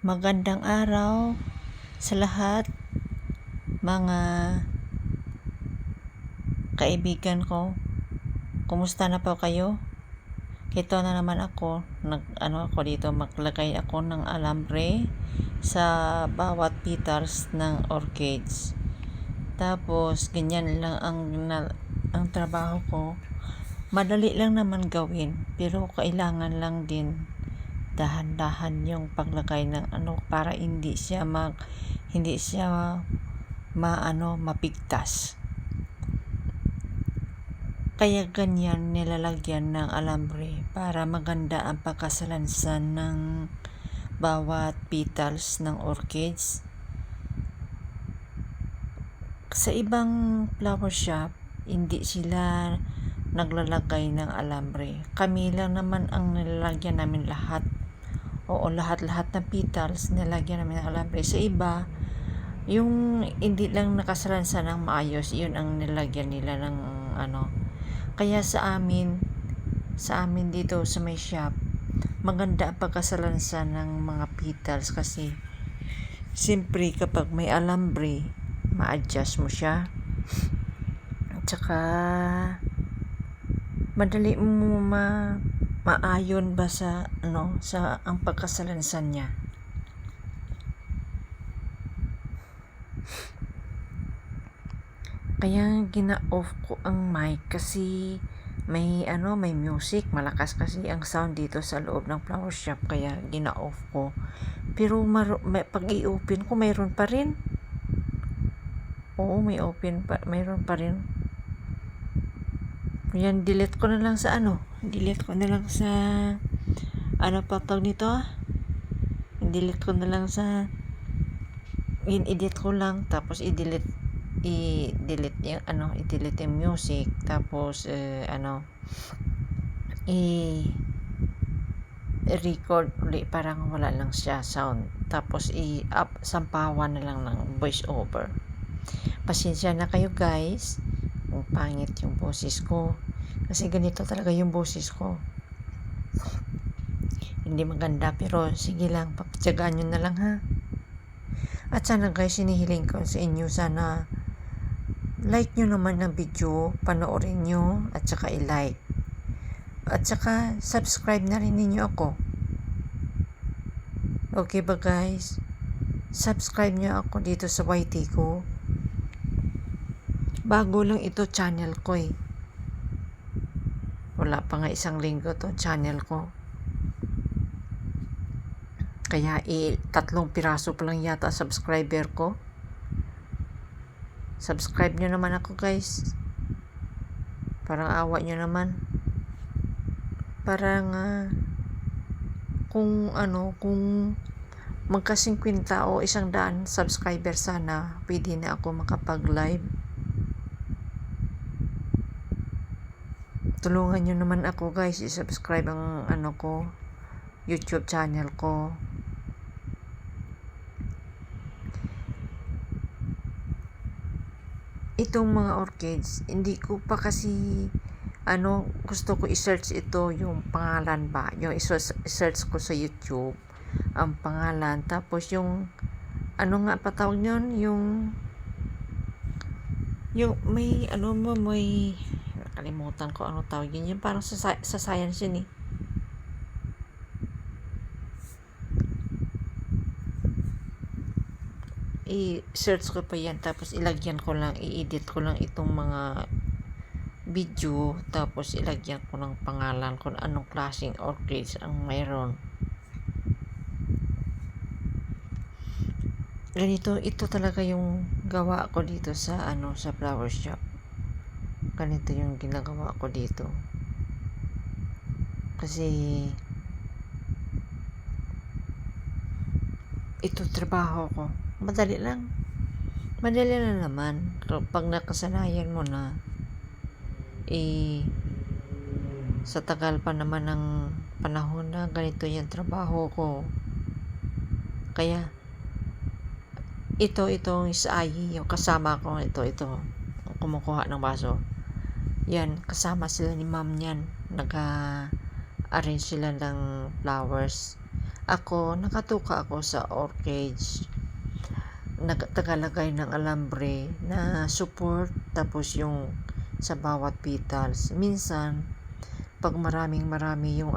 Magandang araw sa lahat, mga kaibigan ko. Kumusta na po kayo? Ito na naman ako, ako dito, maglagay ako ng alambre sa bawat petals ng orchids. Tapos ganyan lang ang trabaho ko. Madali lang naman gawin, pero kailangan lang din dahan-dahan yung paglagay ng para hindi siya mapigtas. Kaya ganyan nilalagyan ng alambre para maganda ang pagkasalansan ng bawat petals ng orchids. Sa ibang flower shop, hindi sila naglalagay ng alambre. Kami lang naman ang nilalagyan namin lahat. Oo, lahat ng petals nilalagyan namin ng alambre. Sa iba, yung hindi lang nakasalansan ng maayos, yun ang nilagyan nila ng Kaya sa amin dito sa may shop, maganda ang pagkasalansan ng mga petals kasi siyempre kapag may alambre, ma-adjust mo siya. At saka madali mo maayon ba sa ang pagkasalansan niya. Kaya gina-off ko ang mic kasi may music, malakas kasi ang sound dito sa loob ng flower shop, kaya gina-off ko. Pero pag i-open ko, mayroon pa rin. Oo, mayroon pa rin. Yan, delete ko na lang sa patag nito. Delete ko na lang sa in-edit ko lang, tapos i-delete yung music, tapos i-record ulit, parang wala lang siya sound, tapos sampawan na lang ng voice over. Pasensya na kayo guys kung pangit yung boses ko, kasi ganito talaga yung boses ko, hindi maganda, pero sige lang, pagtyagaan nyo na lang ha. At sana guys, hinihiling ko sa inyo, sana like nyo naman ng video, panoorin nyo, at saka i-like. At saka subscribe na rin ninyo ako. Okay ba guys? Subscribe nyo ako dito sa YT ko. Bago lang ito channel ko eh. Wala pa nga isang linggo to channel ko. Kaya 3 piraso pa lang yata subscriber ko. Subscribe nyo naman ako guys. Parang awa nyo naman. Parang kung magka 50 o 100 subscriber sana, pwede na ako makapag-live. Tulungan nyo naman ako guys, i-subscribe ang YouTube channel ko. Itong mga orchids, hindi ko pa kasi gusto ko i-search ito, yung pangalan ba, yung i-search ko sa YouTube ang pangalan, tapos yung patawag nyon, yung may nakalimutan ko ano tawag yun, yung parang sa science yun eh. I-search ko pa yan, tapos ilagyan ko lang, i-edit ko lang itong mga video, tapos ilagyan ko ng pangalan kung anong klaseng orchids ang mayroon. Ganito, ito talaga yung gawa ko dito sa sa flower shop. Ganito yung ginagawa ko dito. Kasi ito trabaho ko. Madali lang naman. Pag nakasanayan mo na, sa tagal pa naman ng panahon na ganito yung trabaho ko. Kaya itong sa yung kasama ko, ito kumukuha ng baso. Yan, kasama sila ni ma'am niyan. Nag-arrange sila ng flowers. Ako, nakatuka ako sa orchids. Tagalagay ng alambre na support, tapos yung sa bawat petals. Minsan, pag marami yung